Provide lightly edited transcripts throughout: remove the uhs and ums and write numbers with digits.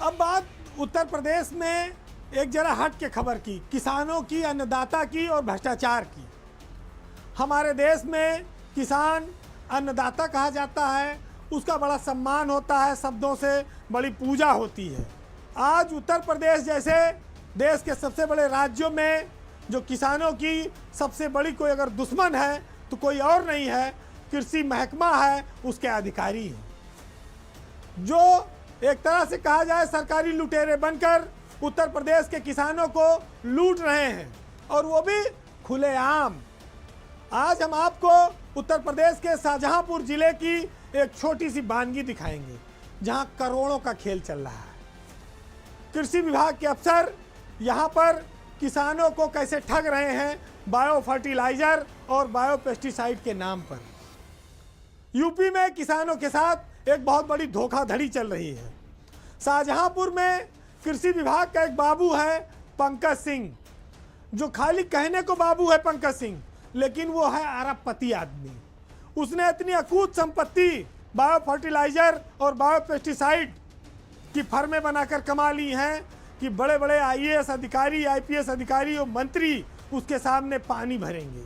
अब बात उत्तर प्रदेश में एक जरा हट के खबर की, किसानों की, अन्नदाता की और भ्रष्टाचार की। हमारे देश में किसान अन्नदाता कहा जाता है, उसका बड़ा सम्मान होता है, शब्दों से बड़ी पूजा होती है। आज उत्तर प्रदेश जैसे देश के सबसे बड़े राज्यों में जो किसानों की सबसे बड़ी कोई अगर दुश्मन है तो कोई और नहीं है, कृषि महकमा है, उसके अधिकारी हैं, जो एक तरह से कहा जाए सरकारी लुटेरे बनकर उत्तर प्रदेश के किसानों को लूट रहे हैं, और वो भी खुलेआम। आज हम आपको उत्तर प्रदेश के शाहजहांपुर जिले की एक छोटी सी बानगी दिखाएंगे जहां करोड़ों का खेल चल रहा है। कृषि विभाग के अफसर यहां पर किसानों को कैसे ठग रहे हैं बायो फर्टिलाइजर और बायो पेस्टिसाइड के नाम पर। यूपी में किसानों के साथ एक बहुत बड़ी धोखाधड़ी चल रही है। शाहजहांपुर में कृषि विभाग का एक बाबू है पंकज सिंह, जो खाली कहने को बाबू है पंकज सिंह, लेकिन वो है अरबपति आदमी। उसने इतनी अकूत संपत्ति बायो फर्टिलाइजर और बायो पेस्टिसाइड की फर्में बनाकर कमा ली हैं कि बड़े बड़े आईएएस अधिकारी, आईपीएस अधिकारी और मंत्री उसके सामने पानी भरेंगे।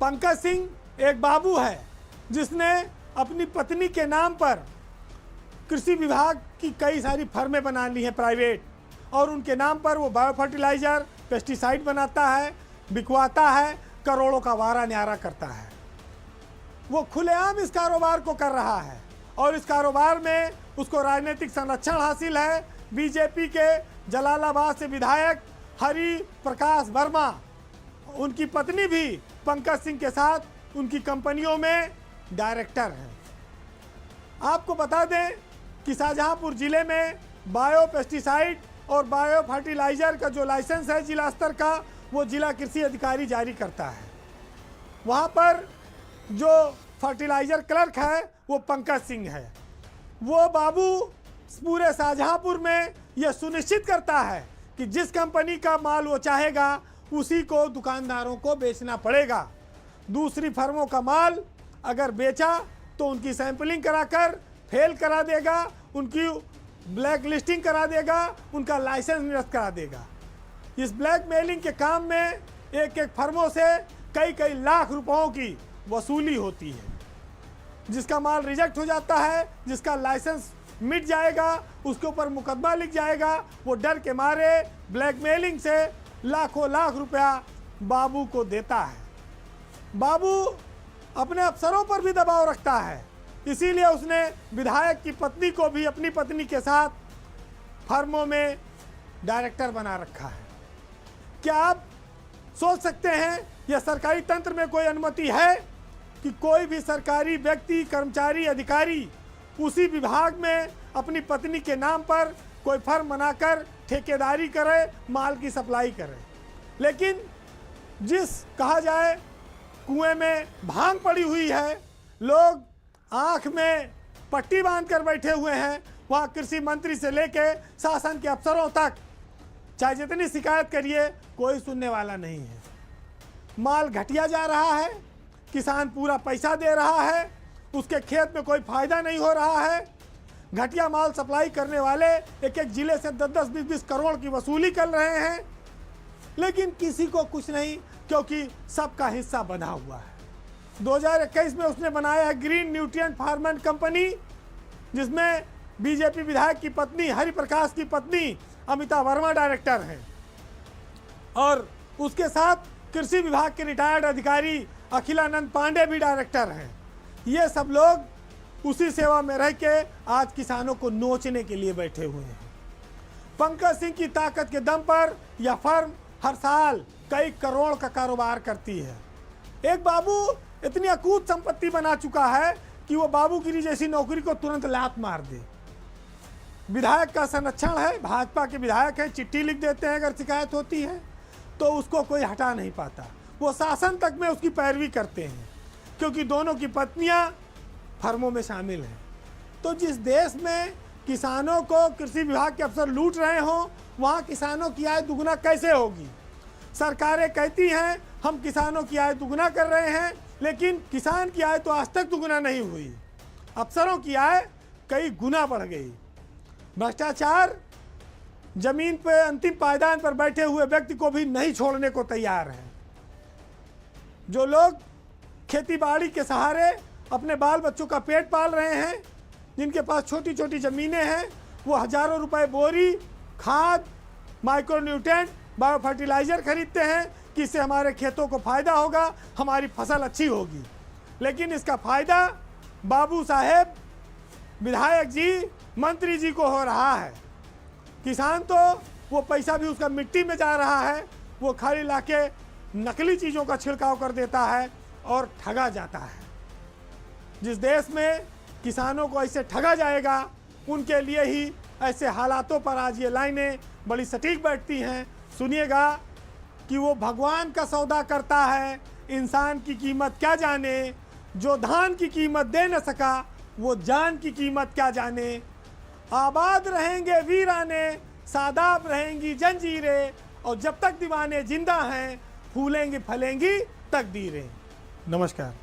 पंकज सिंह एक बाबू है जिसने अपनी पत्नी के नाम पर कृषि विभाग की कई सारी फर्में बना ली हैं प्राइवेट, और उनके नाम पर वो बायो फर्टिलाइजर, पेस्टिसाइड बनाता है, बिकवाता है, करोड़ों का वारा न्यारा करता है। वो खुलेआम इस कारोबार को कर रहा है, और इस कारोबार में उसको राजनीतिक संरक्षण हासिल है। बीजेपी के जलालाबाद से विधायक हरि प्रकाश वर्मा, उनकी पत्नी भी पंकज सिंह के साथ उनकी कंपनियों में डायरेक्टर हैं। आपको बता दें कि शाहजहांपुर जिले में बायो पेस्टिसाइड और बायो फर्टिलाइजर का जो लाइसेंस है जिला स्तर का, वो जिला कृषि अधिकारी जारी करता है। वहाँ पर जो फर्टिलाइजर क्लर्क है वो पंकज सिंह है। वो बाबू पूरे शाहजहांपुर में यह सुनिश्चित करता है कि जिस कंपनी का माल वो चाहेगा उसी को दुकानदारों को बेचना पड़ेगा। दूसरी फर्मों का माल अगर बेचा तो उनकी सैंपलिंग कराकर फेल करा देगा, उनकी ब्लैक लिस्टिंग करा देगा, उनका लाइसेंस निरस्त करा देगा। इस ब्लैक मेलिंग के काम में एक एक फर्मों से कई कई लाख रुपयों की वसूली होती है। जिसका माल रिजेक्ट हो जाता है, जिसका लाइसेंस मिट जाएगा, उसके ऊपर मुकदमा लिख जाएगा, वो डर के मारे ब्लैकमेलिंग से लाखों लाख रुपया बाबू को देता है। बाबू अपने अफसरों पर भी दबाव रखता है, इसीलिए उसने विधायक की पत्नी को भी अपनी पत्नी के साथ फर्मों में डायरेक्टर बना रखा है। क्या आप सोच सकते हैं यह सरकारी तंत्र में कोई अनुमति है कि कोई भी सरकारी व्यक्ति, कर्मचारी, अधिकारी उसी विभाग में अपनी पत्नी के नाम पर कोई फर्म बनाकर ठेकेदारी करे, माल की सप्लाई करे? लेकिन जिस कहा जाए कुएं में भांग पड़ी हुई है, लोग आंख में पट्टी बांधकर बैठे हुए हैं, वहाँ कृषि मंत्री से लेके शासन के अफसरों तक चाहे जितनी शिकायत करिए कोई सुनने वाला नहीं है। माल घटिया जा रहा है, किसान पूरा पैसा दे रहा है, उसके खेत में कोई फायदा नहीं हो रहा है। घटिया माल सप्लाई करने वाले एक एक जिले से 10-10, 20-20 करोड़ की वसूली कर रहे हैं, लेकिन किसी को कुछ नहीं, क्योंकि सबका हिस्सा बंधा हुआ है। 2021 में उसने बनाया है ग्रीन न्यूट्रिएंट फार्मेंट कंपनी, जिसमें बीजेपी विधायक की पत्नी, हरिप्रकाश की पत्नी अमिता वर्मा डायरेक्टर हैं, और उसके साथ कृषि विभाग के रिटायर्ड अधिकारी अखिलानंद पांडे भी डायरेक्टर हैं। ये सब लोग उसी सेवा में रह के आज किसानों को नोचने के लिए बैठे हुए हैं। पंकज सिंह की ताकत के दम पर यह फर्म हर साल कई करोड़ का कारोबार करती है। एक बाबू इतनी अकूत संपत्ति बना चुका है कि वो बाबूगिरी जैसी नौकरी को तुरंत लात मार दे। विधायक का संरक्षण है, भाजपा के विधायक हैं, चिट्ठी लिख देते हैं, अगर शिकायत होती है तो उसको कोई हटा नहीं पाता। वो शासन तक में उसकी पैरवी करते हैं, क्योंकि दोनों की पत्नियां फर्मों में शामिल हैं। तो जिस देश में किसानों को कृषि विभाग के अफसर लूट रहे हों, वहाँ किसानों की आय दुगना कैसे होगी? सरकारें कहती हैं हम किसानों की आय दुगना कर रहे हैं, लेकिन किसान की आय तो आज तक दुगना नहीं हुई, अफसरों की आय कई गुना बढ़ गई। भ्रष्टाचार जमीन पे अंतिम पायदान पर बैठे हुए व्यक्ति को भी नहीं छोड़ने को तैयार है। जो लोग खेती बाड़ी के सहारे अपने बाल बच्चों का पेट पाल रहे हैं, जिनके पास छोटी छोटी ज़मीनें हैं, वो हज़ारों रुपए बोरी खाद, माइक्रोन्यूट्रेंट, बायो फर्टिलाइज़र खरीदते हैं कि इससे हमारे खेतों को फ़ायदा होगा, हमारी फसल अच्छी होगी। लेकिन इसका फ़ायदा बाबू साहेब, विधायक जी, मंत्री जी को हो रहा है। किसान तो वो पैसा भी उसका मिट्टी में जा रहा है, वो खाली लाके नकली चीज़ों का छिड़काव कर देता है और ठगा जाता है। जिस देश में किसानों को ऐसे ठगा जाएगा, उनके लिए ही ऐसे हालातों पर आज ये लाइनें बड़ी सटीक बैठती हैं। सुनिएगा कि वो भगवान का सौदा करता है, इंसान की कीमत क्या जाने। जो धान की कीमत दे न सका, वो जान की कीमत क्या जाने। आबाद रहेंगे वीराने, सादाब रहेंगी जंजीरें, और जब तक दीवाने जिंदा हैं, फूलेंगी फलेंगी तकदीरें। नमस्कार।